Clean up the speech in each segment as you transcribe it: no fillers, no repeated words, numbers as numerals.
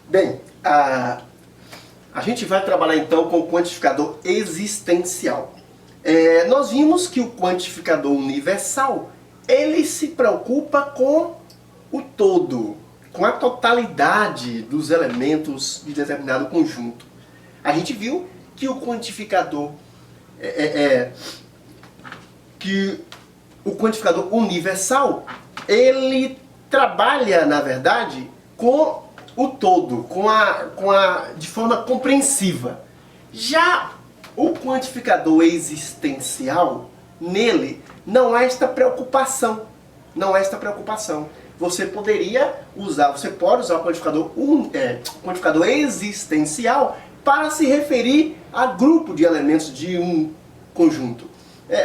Bem, a gente vai trabalhar então com o quantificador existencial. Nós vimos que o quantificador universal, ele se preocupa com o todo, com a totalidade dos elementos de determinado conjunto. A gente viu que o quantificador universal, ele trabalha, na verdade, com o todo, de forma compreensiva. Já o quantificador existencial, nele, não há esta preocupação. Não há esta preocupação. Você pode usar o quantificador existencial para se referir a grupo de elementos de um conjunto.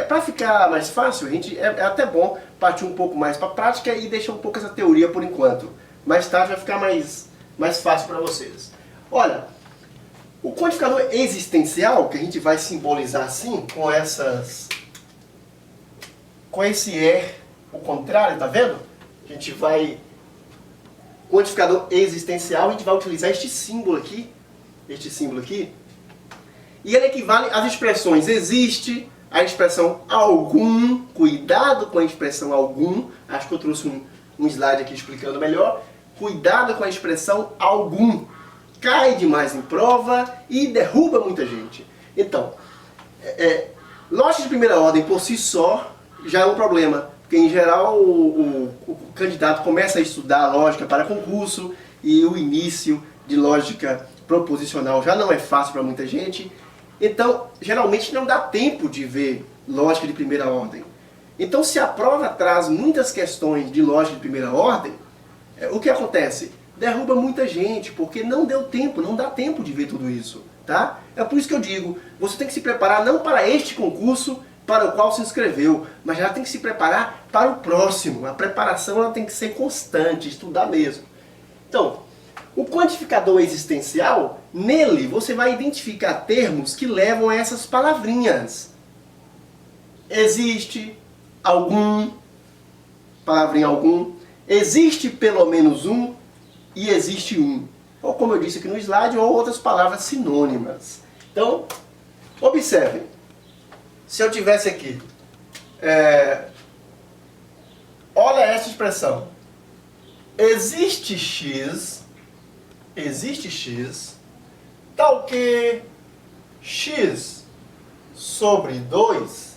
Para ficar mais fácil, é até bom partir um pouco mais para a prática e deixar um pouco essa teoria por enquanto. Mais tarde vai ficar mais fácil para vocês. Olha, o quantificador existencial, que a gente vai simbolizar assim, com esse o contrário, tá vendo? Quantificador existencial, a gente vai utilizar este símbolo aqui, e ele equivale às expressões existe, a expressão algum, cuidado com a expressão algum, acho que eu trouxe um slide aqui explicando melhor, cuidado com a expressão algum, cai demais em prova e derruba muita gente. Então, lógica de primeira ordem por si só já é um problema, porque em geral o candidato começa a estudar lógica para concurso e o início de lógica proposicional já não é fácil para muita gente. Então, geralmente não dá tempo de ver lógica de primeira ordem. Então, se a prova traz muitas questões de lógica de primeira ordem, o que acontece? Derruba muita gente, porque não deu tempo, não dá tempo de ver tudo isso. Tá? É por isso que eu digo, você tem que se preparar não para este concurso para o qual se inscreveu, mas já tem que se preparar para o próximo. A preparação ela tem que ser constante, estudar mesmo. Então, o quantificador existencial, nele você vai identificar termos que levam a essas palavrinhas. Existe, algum, palavrinha algum, existe pelo menos um e existe um. Ou como eu disse aqui no slide, ou outras palavras sinônimas. Então, observem. Se eu tivesse aqui, olha essa expressão. Existe x, tal que x sobre 2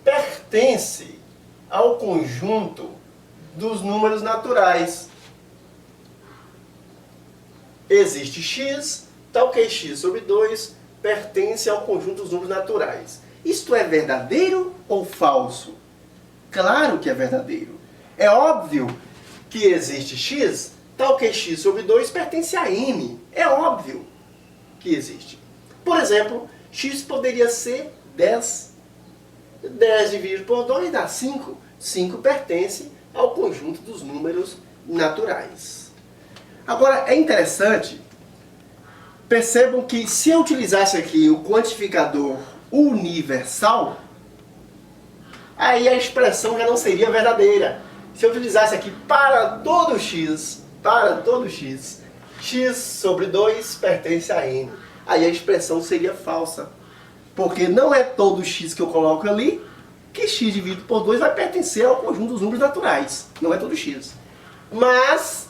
pertence ao conjunto dos números naturais. Existe x, tal que x sobre 2 pertence ao conjunto dos números naturais. Isto é verdadeiro ou falso? Claro que é verdadeiro. É óbvio que existe x, tal que x sobre 2 pertence a n. É óbvio que existe. Por exemplo, x poderia ser 10. 10 dividido por 2 dá 5. 5 pertence ao conjunto dos números naturais. Agora, é interessante, percebam que se eu utilizasse aqui o quantificador universal, aí a expressão já não seria verdadeira. Se eu utilizasse aqui para todo x, x sobre 2 pertence a n, aí a expressão seria falsa. Porque não é todo x que eu coloco ali que x dividido por 2 vai pertencer ao conjunto dos números naturais. Não é todo x. Mas,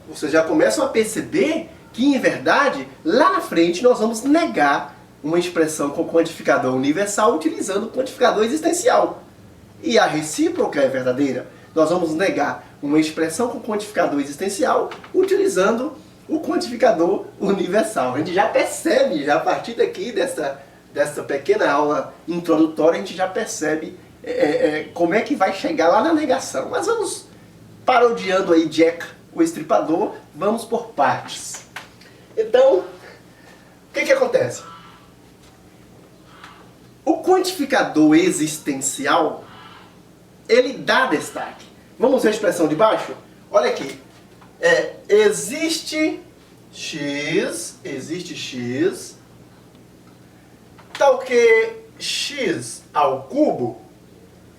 vocês já começam a perceber que, em verdade, lá na frente nós vamos negar uma expressão com quantificador universal utilizando o quantificador existencial. E a recíproca é verdadeira. Nós vamos negar uma expressão com quantificador existencial utilizando o quantificador universal. A gente já percebe, já a partir daqui dessa pequena aula introdutória, a gente já percebe como é que vai chegar lá na negação. Mas vamos, parodiando aí Jack, o Estripador, vamos por partes. Então, o que acontece? O quantificador existencial, ele dá destaque. Vamos ver a expressão de baixo? Olha aqui. Existe x, tal que x ao cubo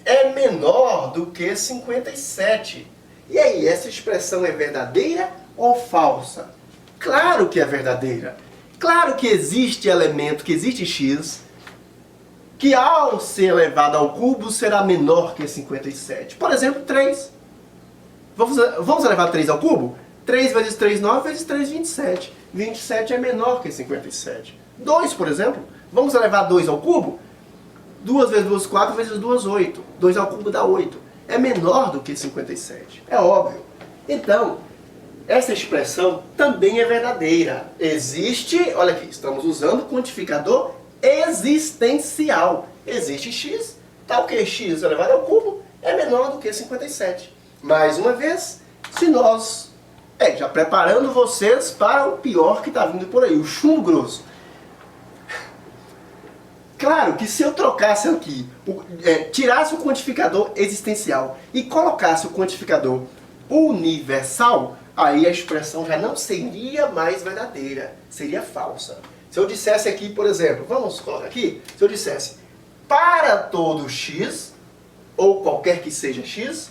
é menor do que 57. E aí, essa expressão é verdadeira ou falsa? Claro que é verdadeira. Claro que existe elemento, que existe x, que ao ser elevado ao cubo será menor que 57. Por exemplo, 3. Vamos elevar 3 ao cubo? 3 vezes 3, 9 vezes 3, 27. 27 é menor que 57. 2, por exemplo. Vamos elevar 2 ao cubo? 2 vezes 2, 4 vezes 2, 8. 2 ao cubo dá 8. É menor do que 57. É óbvio. Então, essa expressão também é verdadeira. Existe, olha aqui, estamos usando o quantificador existencial. Existe x, tal que x elevado ao cubo é menor do que 57. Mais uma vez, se nós... já preparando vocês para o pior que está vindo por aí, o chumbo grosso. Claro que se eu trocasse aqui, tirasse o quantificador existencial e colocasse o quantificador universal, aí a expressão já não seria mais verdadeira, seria falsa. Se eu dissesse aqui, por exemplo, vamos colocar aqui, se eu dissesse para todo x, ou qualquer que seja x,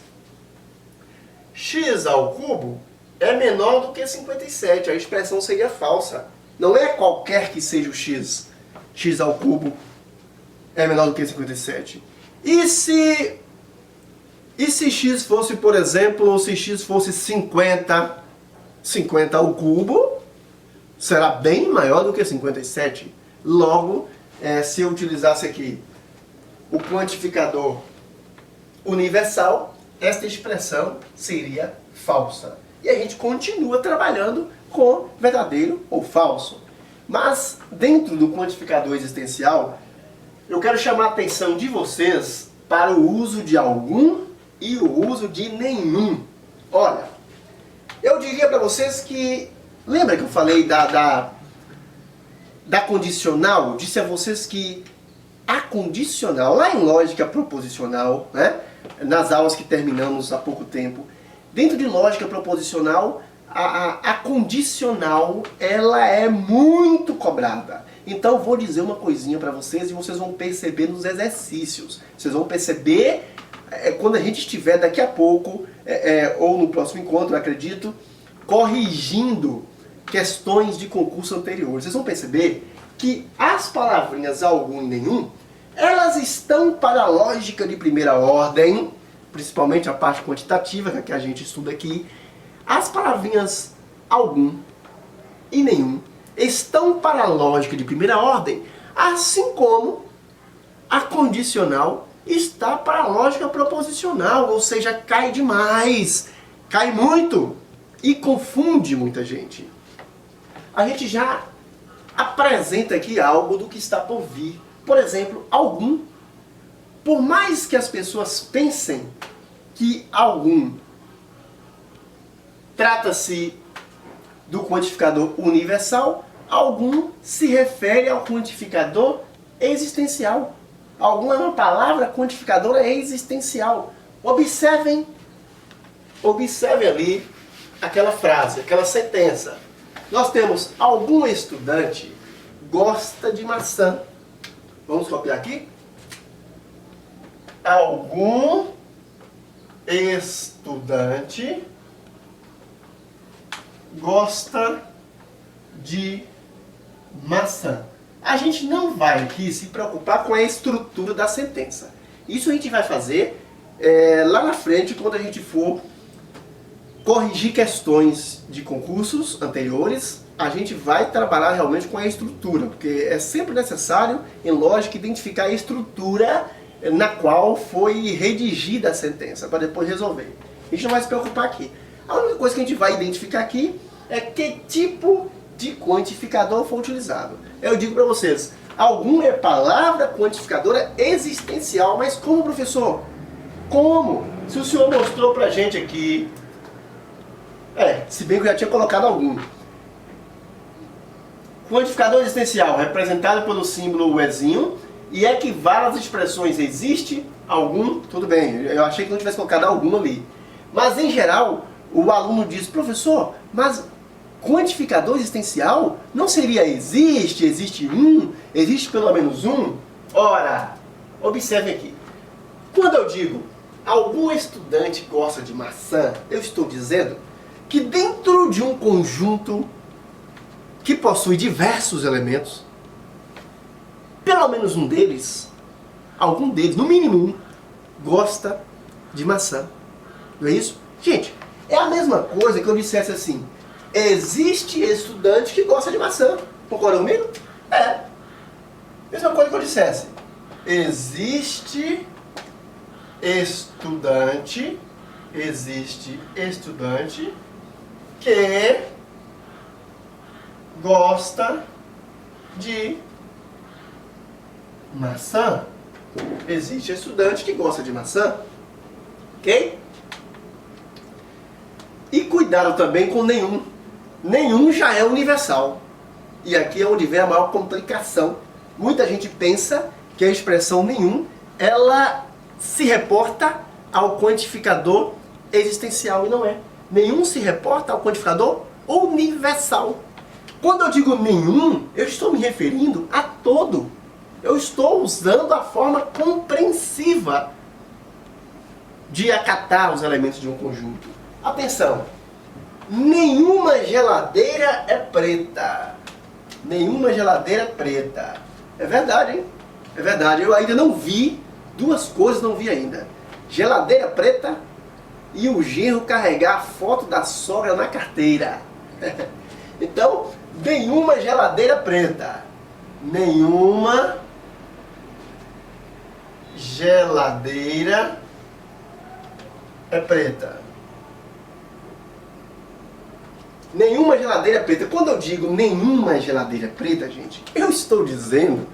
x ao cubo é menor do que 57, a expressão seria falsa. Não é qualquer que seja o x, x ao cubo é menor do que 57. E se x fosse, por exemplo, se x fosse 50 ao cubo, será bem maior do que 57. Logo, se eu utilizasse aqui o quantificador universal, esta expressão seria falsa. E a gente continua trabalhando com verdadeiro ou falso. Mas, dentro do quantificador existencial, eu quero chamar a atenção de vocês para o uso de algum e o uso de nenhum. Olha, eu diria para vocês que... Lembra que eu falei da condicional? Disse a vocês que a condicional, lá em lógica proposicional, né, nas aulas que terminamos há pouco tempo, dentro de lógica proposicional, a condicional, ela é muito cobrada. Então vou dizer uma coisinha para vocês e vocês vão perceber nos exercícios. Vocês vão perceber quando a gente estiver daqui a pouco, ou no próximo encontro, acredito, corrigindo questões de concurso anteriores. Vocês vão perceber que as palavrinhas algum e nenhum, elas estão para a lógica de primeira ordem, principalmente a parte quantitativa que a gente estuda aqui. As palavrinhas algum e nenhum estão para a lógica de primeira ordem, assim como a condicional está para a lógica proposicional, ou seja, cai demais, cai muito e confunde muita gente. A gente já apresenta aqui algo do que está por vir. Por exemplo, algum. Por mais que as pessoas pensem que algum trata-se do quantificador universal, algum se refere ao quantificador existencial. Algum é uma palavra quantificadora existencial. Observem ali aquela frase, aquela sentença. Nós temos algum estudante gosta de maçã. Vamos copiar aqui? Algum estudante gosta de maçã. A gente não vai aqui se preocupar com a estrutura da sentença. Isso a gente vai fazer lá na frente, quando a gente for corrigir questões de concursos anteriores. A gente vai trabalhar realmente com a estrutura, porque é sempre necessário, em lógica, identificar a estrutura na qual foi redigida a sentença, para depois resolver. A gente não vai se preocupar aqui. A única coisa que a gente vai identificar aqui é que tipo de quantificador foi utilizado. Eu digo para vocês, algum é palavra quantificadora existencial, mas como, professor? Como? Se o senhor mostrou pra gente aqui, se bem que eu já tinha colocado algum. Quantificador existencial, representado pelo símbolo Ezinho, e equivale às expressões existe, algum, tudo bem, eu achei que não tivesse colocado algum ali. Mas, em geral, o aluno diz, professor, mas quantificador existencial não seria existe, existe um, existe pelo menos um? Ora, observe aqui. Quando eu digo algum estudante gosta de maçã, eu estou dizendo que dentro de um conjunto que possui diversos elementos, pelo menos um deles, algum deles, no mínimo um, gosta de maçã. Não é isso? Gente, é a mesma coisa que eu dissesse assim, existe estudante que gosta de maçã. Concorda comigo? É. Mesma coisa que eu dissesse, existe estudante que gosta de maçã. Existe estudante que gosta de maçã. Ok? E cuidado também com nenhum. Nenhum já é universal. E aqui é onde vem a maior complicação. Muita gente pensa que a expressão nenhum, ela se reporta ao quantificador existencial, e não é. Nenhum se reporta ao quantificador universal. Quando eu digo nenhum, eu estou me referindo a todo. Eu estou usando a forma compreensiva de acatar os elementos de um conjunto. Atenção! Nenhuma geladeira é preta. Nenhuma geladeira é preta. É verdade, hein? É verdade. Eu ainda não vi, duas coisas não vi ainda. Geladeira preta e o genro carregar a foto da sogra na carteira. Então, nenhuma geladeira preta. Nenhuma geladeira é preta. Nenhuma geladeira preta. Quando eu digo nenhuma geladeira preta, gente, eu estou dizendo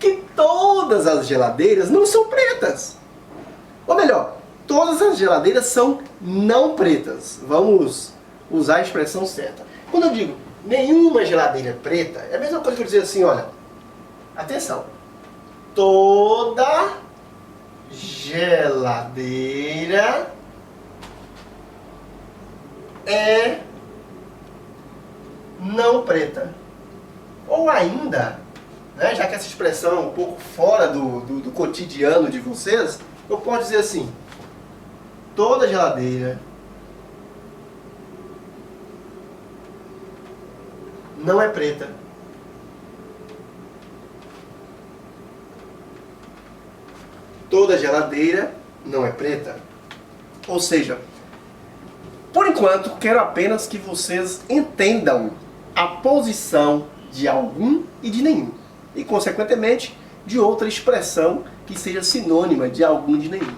que todas as geladeiras não são pretas. Ou melhor, todas as geladeiras são não pretas. Vamos usar a expressão certa. Quando eu digo nenhuma geladeira preta, é a mesma coisa que eu dizer assim, olha, atenção, toda geladeira é não preta. Ou ainda, né, já que essa expressão é um pouco fora do cotidiano de vocês, eu posso dizer assim, toda geladeira não é preta. Toda geladeira não é preta. Ou seja, por enquanto, quero apenas que vocês entendam a posição de algum e de nenhum. E, consequentemente, de outra expressão que seja sinônima de algum e de nenhum.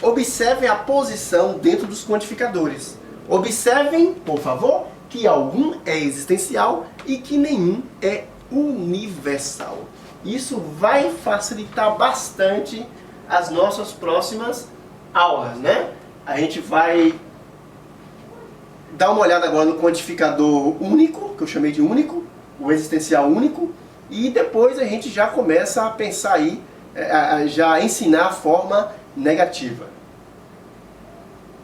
Observem a posição dentro dos quantificadores. Observem, por favor, que algum é existencial e que nenhum é universal. Isso vai facilitar bastante as nossas próximas aulas, né? A gente vai dar uma olhada agora no quantificador único, que eu chamei de único, o existencial único, e depois a gente já começa a pensar aí, já ensinar a forma negativa.